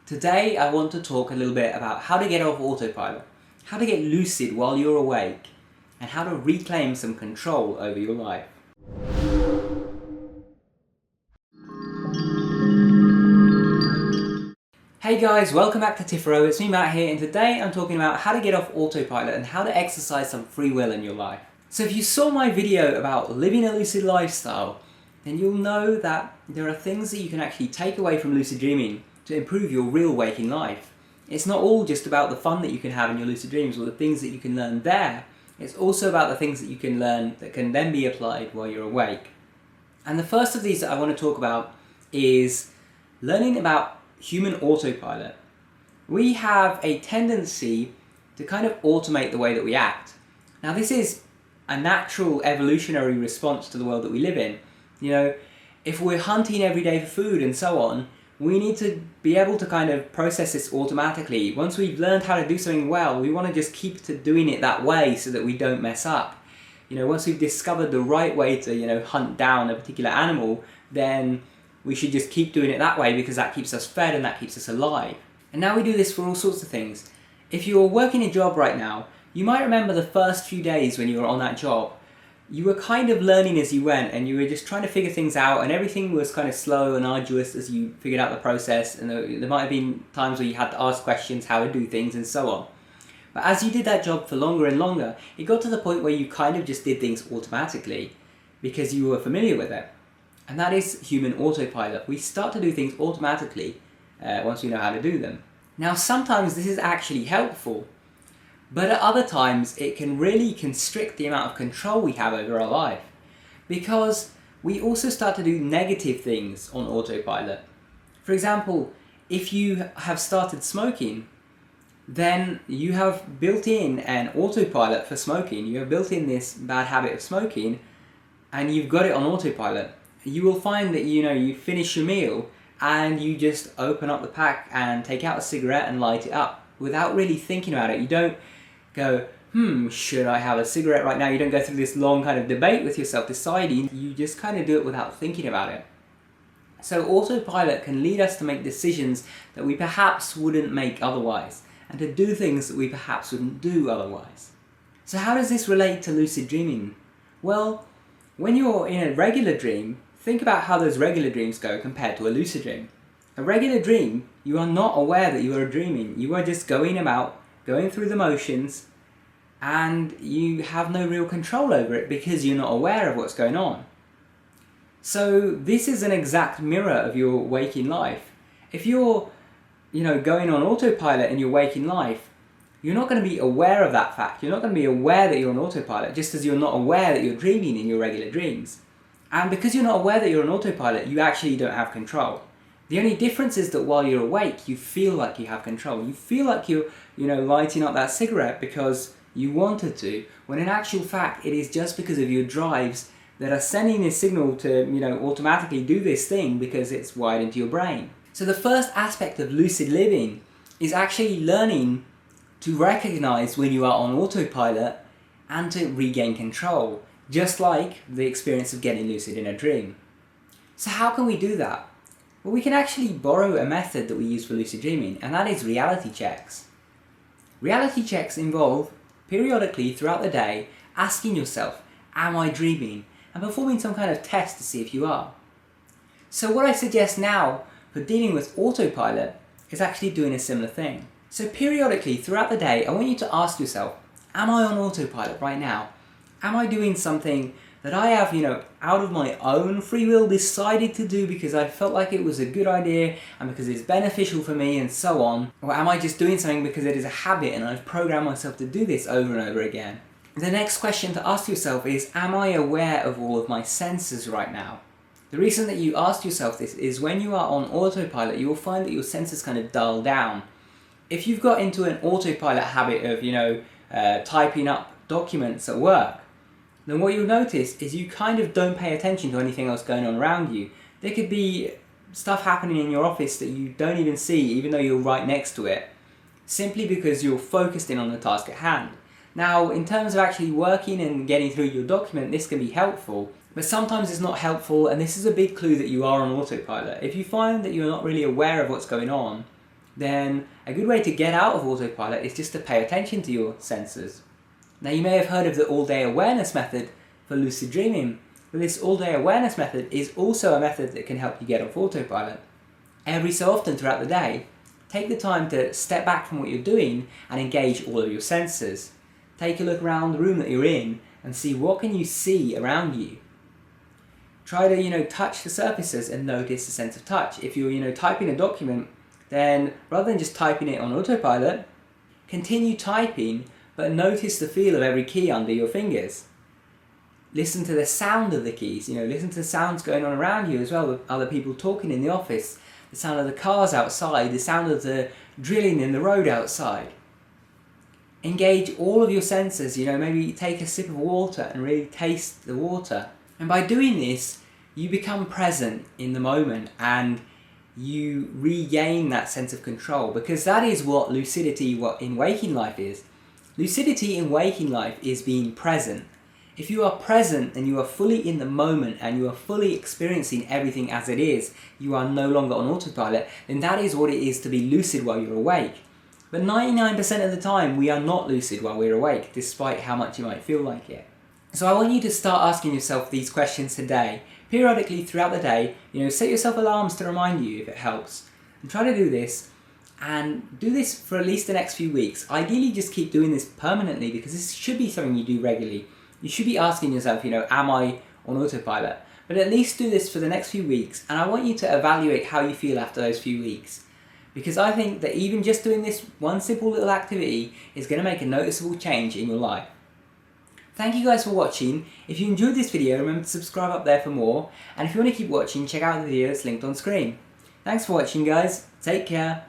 Today I want to talk a little bit about how to get off autopilot, how to get lucid while you're awake, and how to reclaim some control over your life. Hey guys, welcome back to Tipharot. It's me Matt here, and today I'm talking about how to get off autopilot and how to exercise some free will in your life. So if you saw my video about living a lucid lifestyle, then you'll know that there are things that you can actually take away from lucid dreaming to improve your real waking life. It's not all just about the fun that you can have in your lucid dreams or the things that you can learn there. It's also about the things that you can learn that can then be applied while you're awake. And the first of these that I want to talk about is learning about human autopilot. We have a tendency to kind of automate the way that we act. Now this is a natural evolutionary response to the world that we live in. You know, if we're hunting every day for food and so on, we need to be able to kind of process this automatically. Once we've learned how to do something well, we want to just keep to doing it that way so that we don't mess up. You know, once we've discovered the right way to, hunt down a particular animal, then we should just keep doing it that way because that keeps us fed and that keeps us alive. And now we do this for all sorts of things. If you're working a job right now, you might remember the first few days when you were on that job. You were kind of learning as you went, and you were just trying to figure things out, and everything was kind of slow and arduous as you figured out the process, and there might have been times where you had to ask questions, how to do things, and so on. But as you did that job for longer and longer, it got to the point where you kind of just did things automatically because you were familiar with it. And that is human autopilot. We start to do things automatically once we know how to do them. Now sometimes this is actually helpful, but at other times it can really constrict the amount of control we have over our life, because we also start to do negative things on autopilot. For example, if you have started smoking, then you have built in an autopilot for smoking. You have built in this bad habit of smoking and you've got it on autopilot. You will find that you finish your meal and you just open up the pack and take out a cigarette and light it up without really thinking about it. You don't go, should I have a cigarette right now? You don't go through this long kind of debate with yourself deciding. You just kind of do it without thinking about it. So autopilot can lead us to make decisions that we perhaps wouldn't make otherwise, and to do things that we perhaps wouldn't do otherwise. So how does this relate to lucid dreaming? Well, when you're in a regular dream, think about how those regular dreams go compared to a lucid dream. A regular dream, you are not aware that you are dreaming. You are just going through the motions, and you have no real control over it because you're not aware of what's going on. So this is an exact mirror of your waking life. If you're going on autopilot in your waking life, you're not going to be aware of that fact. You're not going to be aware that you're on autopilot, just as you're not aware that you're dreaming in your regular dreams. And because you're not aware that you're on autopilot, you actually don't have control. The only difference is that while you're awake, you feel like you have control. You feel like you're, lighting up that cigarette because you wanted to, when in actual fact, it is just because of your drives that are sending this signal to, automatically do this thing because it's wired into your brain. So the first aspect of lucid living is actually learning to recognize when you are on autopilot and to regain control, just like the experience of getting lucid in a dream. So how can we do that? Well, we can actually borrow a method that we use for lucid dreaming, and that is reality checks. Reality checks involve, periodically throughout the day, asking yourself, am I dreaming? And performing some kind of test to see if you are. So what I suggest now for dealing with autopilot is actually doing a similar thing. So periodically throughout the day, I want you to ask yourself, am I on autopilot right now? Am I doing something that I have, out of my own free will decided to do because I felt like it was a good idea and because it's beneficial for me and so on? Or am I just doing something because it is a habit and I've programmed myself to do this over and over again? The next question to ask yourself is, am I aware of all of my senses right now? The reason that you ask yourself this is when you are on autopilot, you will find that your senses kind of dull down. If you've got into an autopilot habit of, typing up documents at work, then what you'll notice is you kind of don't pay attention to anything else going on around you. There could be stuff happening in your office that you don't even see, even though you're right next to it, simply because you're focused in on the task at hand. Now, in terms of actually working and getting through your document, this can be helpful, but sometimes it's not helpful, and this is a big clue that you are on autopilot. If you find that you're not really aware of what's going on, then a good way to get out of autopilot is just to pay attention to your senses. Now you may have heard of the all-day awareness method for lucid dreaming, but this all-day awareness method is also a method that can help you get off autopilot. Every so often throughout the day, take the time to step back from what you're doing and engage all of your senses. Take a look around the room that you're in and see what can you see around you. Try to, touch the surfaces and notice the sense of touch. If you're, typing a document, then rather than just typing it on autopilot, continue typing, but notice the feel of every key under your fingers. Listen to the sound of the keys, listen to the sounds going on around you as well, with other people talking in the office, the sound of the cars outside, the sound of the drilling in the road outside. Engage all of your senses, maybe take a sip of water and really taste the water. And by doing this, you become present in the moment and you regain that sense of control, because that is what lucidity in waking life is. Lucidity in waking life is being present. If you are present and you are fully in the moment and you are fully experiencing everything as it is, you are no longer on autopilot, then that is what it is to be lucid while you're awake. But 99% of the time we are not lucid while we're awake, despite how much you might feel like it. So I want you to start asking yourself these questions today. Periodically throughout the day, set yourself alarms to remind you if it helps. And try to do this, and do this for at least the next few weeks. Ideally just keep doing this permanently, because this should be something you do regularly. You should be asking yourself, am I on autopilot? But at least do this for the next few weeks, and I want you to evaluate how you feel after those few weeks. Because I think that even just doing this one simple little activity is going to make a noticeable change in your life. Thank you guys for watching. If you enjoyed this video, remember to subscribe up there for more. And if you want to keep watching, check out the video that's linked on screen. Thanks for watching, guys. Take care.